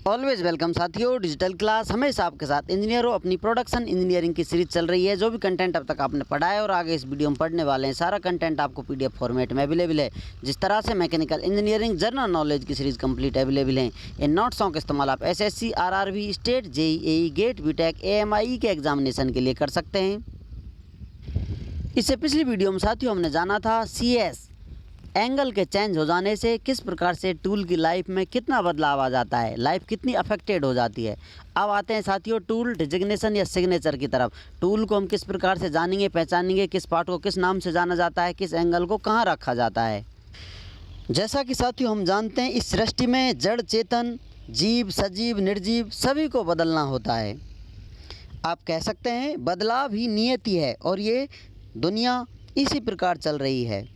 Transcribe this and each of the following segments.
Always welcome साथियों, digital class हमेशा आपके साथ। इंजीनियर हो, अपनी प्रोडक्शन इंजीनियरिंग की सीरीज चल रही है। जो भी कंटेंट अब तक आपने पढ़ा है और आगे इस वीडियो में पढ़ने वाले हैं, सारा कंटेंट आपको पीडीएफ फॉर्मेट में अवेलेबल है। जिस तरह से मैकेनिकल इंजीनियरिंग जनरल नॉलेज की सीरीज कंप्लीट अवेलेबल है। इन नोट्सों का इस्तेमाल आप SSC, RRB, state, JEE, GATE, BTech, AMI के एग्जामिनेशन के लिए कर सकते हैं। इससे पिछली वीडियो में साथियों हमने जाना था सीएस एंगल के चेंज हो जाने से किस प्रकार से टूल की लाइफ में कितना बदलाव आ जाता है, लाइफ कितनी अफेक्टेड हो जाती है। अब आते हैं साथियों टूल डिजिग्नेशन या सिग्नेचर की तरफ। टूल को हम किस प्रकार से जानेंगे, पहचानेंगे, किस पार्ट को किस नाम से जाना जाता है, किस एंगल को कहाँ रखा जाता है। जैसा कि साथियों हम जानते हैं, इस सृष्टि में जड़ चेतन, जीव, सजीव, निर्जीव सभी को बदलना होता है। आप कह सकते हैं बदलाव ही नियति है और ये दुनिया इसी प्रकार चल रही है।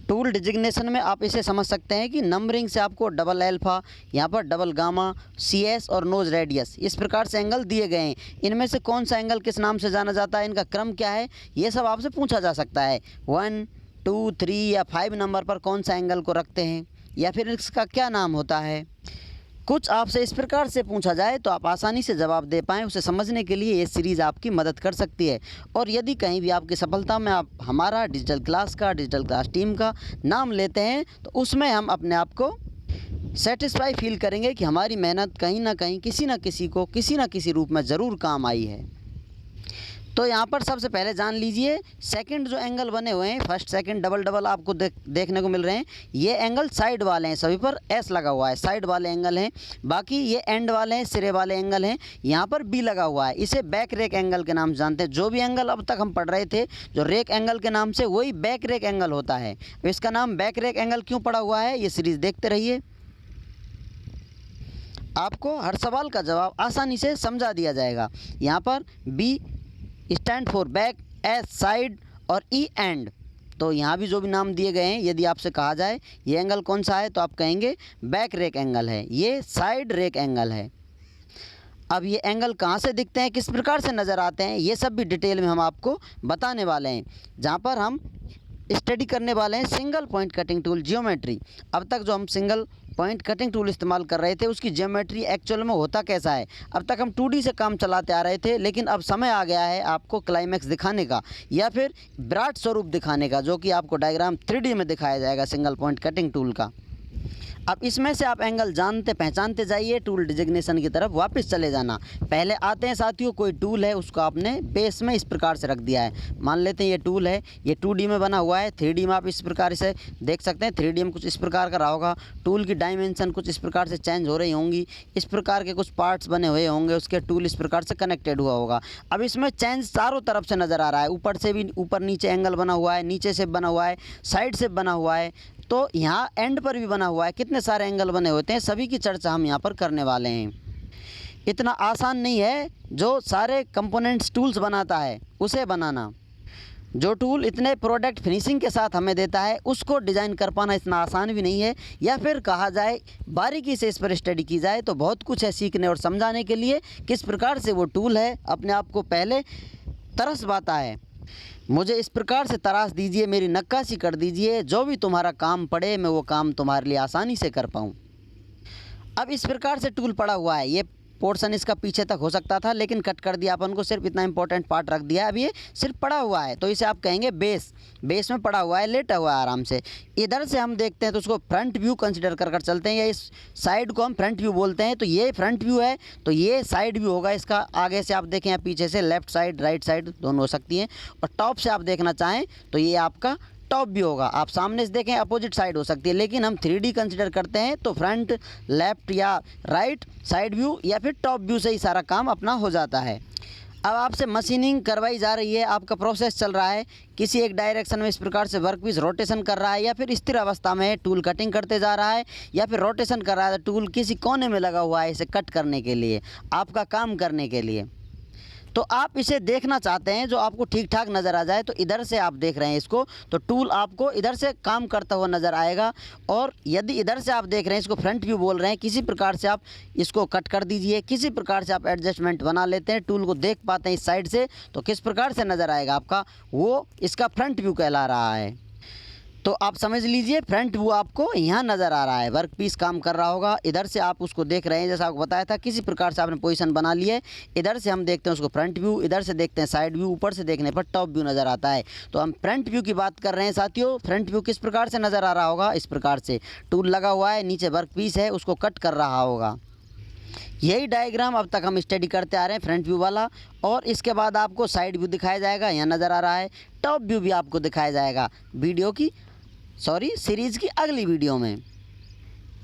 टूल डिजिग्नेशन में आप इसे समझ सकते हैं कि नंबरिंग से आपको डबल अल्फ़ा, यहाँ पर डबल गामा, सीएस और नोज रेडियस इस प्रकार से एंगल दिए गए हैं। इनमें से कौन सा एंगल किस नाम से जाना जाता है, इनका क्रम क्या है, ये सब आपसे पूछा जा सकता है। 1, 2, 3 या 5 नंबर पर कौन सा एंगल को रखते हैं या फिर इसका क्या नाम होता है। कुछ आपसे इस प्रकार से पूछा जाए तो आप आसानी से जवाब दे पाएँ, उसे समझने के लिए ये सीरीज़ आपकी मदद कर सकती है। और यदि कहीं भी आपकी सफलता में आप हमारा डिजिटल क्लास टीम का नाम लेते हैं तो उसमें हम अपने आप को सेटिस्फाई फील करेंगे कि हमारी मेहनत कहीं ना कहीं किसी न किसी को किसी न किसी रूप में ज़रूर काम आई है। तो यहाँ पर सबसे पहले जान लीजिए सेकंड जो एंगल बने हुए हैं, फर्स्ट सेकंड डबल डबल आपको देखने को मिल रहे हैं। ये एंगल साइड वाले हैं, सभी पर एस लगा हुआ है, साइड वाले एंगल हैं। बाकी ये एंड वाले हैं, सिरे वाले एंगल हैं। यहाँ पर बी लगा हुआ है, इसे बैक रेक एंगल के नाम से जानते हैं। जो भी एंगल अब तक हम पढ़ रहे थे जो रेक एंगल के नाम से, वही बैक रेक एंगल होता है। इसका नाम बैक रेक एंगल क्यों पड़ा हुआ है, ये सीरीज़ देखते रहिए, आपको हर सवाल का जवाब आसानी से समझा दिया जाएगा। यहाँ पर B stand for back, S side और ई एंड। तो यहाँ भी जो भी नाम दिए गए हैं, यदि आपसे कहा जाए ये एंगल कौन सा है तो आप कहेंगे बैक रेक एंगल है, ये साइड रेक एंगल है। अब ये एंगल कहाँ से दिखते हैं, किस प्रकार से नज़र आते हैं, ये सब भी डिटेल में हम आपको बताने वाले हैं। जहाँ पर हम स्टडी करने वाले हैं single point cutting tool geometry. अब तक जो हम सिंगल पॉइंट कटिंग टूल इस्तेमाल कर रहे थे उसकी जियोमेट्री एक्चुअल में होता कैसा है। अब तक हम 2D से काम चलाते आ रहे थे, लेकिन अब समय आ गया है आपको क्लाइमैक्स दिखाने का या फिर विराट स्वरूप दिखाने का, जो कि आपको डायग्राम 3D में दिखाया जाएगा सिंगल पॉइंट कटिंग टूल का। अब इसमें से आप एंगल जानते पहचानते जाइए, टूल डिजिग्नेशन की तरफ वापस चले जाना। पहले आते हैं साथियों, कोई टूल है उसको आपने बेस में इस प्रकार से रख दिया है। मान लेते हैं ये टूल है, ये 2D में बना हुआ है। 3D में आप इस प्रकार से देख सकते हैं, 3D में कुछ इस प्रकार का रहा होगा। टूल की डायमेंशन कुछ इस प्रकार से चेंज हो रही होंगी, इस प्रकार के कुछ पार्ट्स बने हुए होंगे, उसके टूल इस प्रकार से कनेक्टेड हुआ होगा। अब इसमें चेंज चारों तरफ से नज़र आ रहा है, ऊपर से भी ऊपर नीचे एंगल बना हुआ है, नीचे से बना हुआ है, साइड से बना हुआ है, तो यहाँ एंड पर भी बना हुआ है। कितने सारे एंगल बने होते हैं, सभी की चर्चा हम यहाँ पर करने वाले हैं। इतना आसान नहीं है जो सारे कंपोनेंट्स टूल्स बनाता है उसे बनाना। जो टूल इतने प्रोडक्ट फिनिशिंग के साथ हमें देता है उसको डिज़ाइन कर पाना इतना आसान भी नहीं है। या फिर कहा जाए बारीकी से इस पर स्टडी की जाए तो बहुत कुछ है सीखने और समझाने के लिए, किस प्रकार से वो टूल है अपने आप को पहले तरस पाता है। मुझे इस प्रकार से तराश दीजिए, मेरी नक्काशी कर दीजिए, जो भी तुम्हारा काम पड़े मैं वो काम तुम्हारे लिए आसानी से कर पाऊँ। अब इस प्रकार से टूल पड़ा हुआ है, ये पोर्शन इसका पीछे तक हो सकता था लेकिन कट कर दिया अपन को, सिर्फ इतना इंपॉर्टेंट पार्ट रख दिया। अब ये सिर्फ पड़ा हुआ है तो इसे आप कहेंगे बेस। बेस में पड़ा हुआ है, लेटा हुआ है आराम से। इधर से हम देखते हैं तो उसको फ्रंट व्यू कंसिडर कर चलते हैं, या इस साइड को हम फ्रंट व्यू बोलते हैं। तो ये फ्रंट व्यू है तो ये साइड व्यू होगा इसका। आगे से आप देखें या पीछे से, लेफ्ट साइड राइट साइड दोनों हो सकती हैं। और टॉप से आप देखना चाहें तो ये आपका टॉप भी होगा। आप सामने से देखें अपोजिट साइड हो सकती है, लेकिन हम 3D कंसिडर करते हैं तो फ्रंट, लेफ्ट या राइट साइड व्यू या फिर टॉप व्यू से ही सारा काम अपना हो जाता है। अब आपसे मशीनिंग करवाई जा रही है, आपका प्रोसेस चल रहा है, किसी एक डायरेक्शन में इस प्रकार से वर्कपीस रोटेशन कर रहा है, या फिर स्थिर अवस्था में टूल कटिंग करते जा रहा है, या फिर रोटेशन कर रहा है, टूल किसी कोने में लगा हुआ है इसे कट करने के लिए, आपका काम करने के लिए। तो आप इसे देखना चाहते हैं जो आपको ठीक ठाक नज़र आ जाए, तो इधर से आप देख रहे हैं इसको तो टूल आपको इधर से काम करता हुआ नज़र आएगा। और यदि इधर से आप देख रहे हैं, इसको फ्रंट व्यू बोल रहे हैं, किसी प्रकार से आप इसको कट कर दीजिए, किसी प्रकार से आप एडजस्टमेंट बना लेते हैं, टूल को देख पाते हैं इस साइड से, तो किस प्रकार से नज़र आएगा आपका, वो इसका फ्रंट व्यू कहला रहा है। तो आप समझ लीजिए फ्रंट व्यू आपको यहाँ नज़र आ रहा है, वर्क पीस काम कर रहा होगा। इधर से आप उसको देख रहे हैं, जैसा आपको बताया था किसी प्रकार से आपने पोजीशन बना ली है। इधर से हम देखते हैं उसको फ्रंट व्यू, इधर से देखते हैं साइड व्यू, ऊपर से देखने पर टॉप व्यू नज़र आता है। तो हम फ्रंट व्यू की बात कर रहे हैं साथियों। फ्रंट व्यू किस प्रकार से नज़र आ रहा होगा, इस प्रकार से टूल लगा हुआ है, नीचे वर्क पीस है, उसको कट कर रहा होगा। यही डायग्राम अब तक हम स्टडी करते आ रहे हैं फ्रंट व्यू वाला। और इसके बाद आपको साइड व्यू दिखाया जाएगा, यहाँ नज़र आ रहा है। टॉप व्यू भी आपको दिखाया जाएगा सीरीज़ की अगली वीडियो में,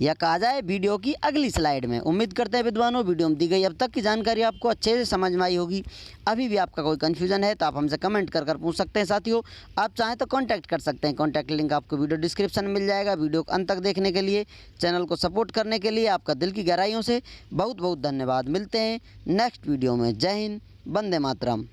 या कहा जाए वीडियो की अगली स्लाइड में। उम्मीद करते हैं विद्वानों वीडियो में दी गई अब तक की जानकारी आपको अच्छे से समझ में आई होगी। अभी भी आपका कोई कन्फ्यूज़न है तो आप हमसे कमेंट कर पूछ सकते हैं साथियों। आप चाहें तो कांटेक्ट कर सकते हैं, कांटेक्ट लिंक आपको वीडियो डिस्क्रिप्शन में मिल जाएगा। वीडियो को अंत तक देखने के लिए, चैनल को सपोर्ट करने के लिए आपका दिल की गहराइयों से बहुत बहुत धन्यवाद। मिलते हैं नेक्स्ट वीडियो में। जय हिंद, वंदे मातरम।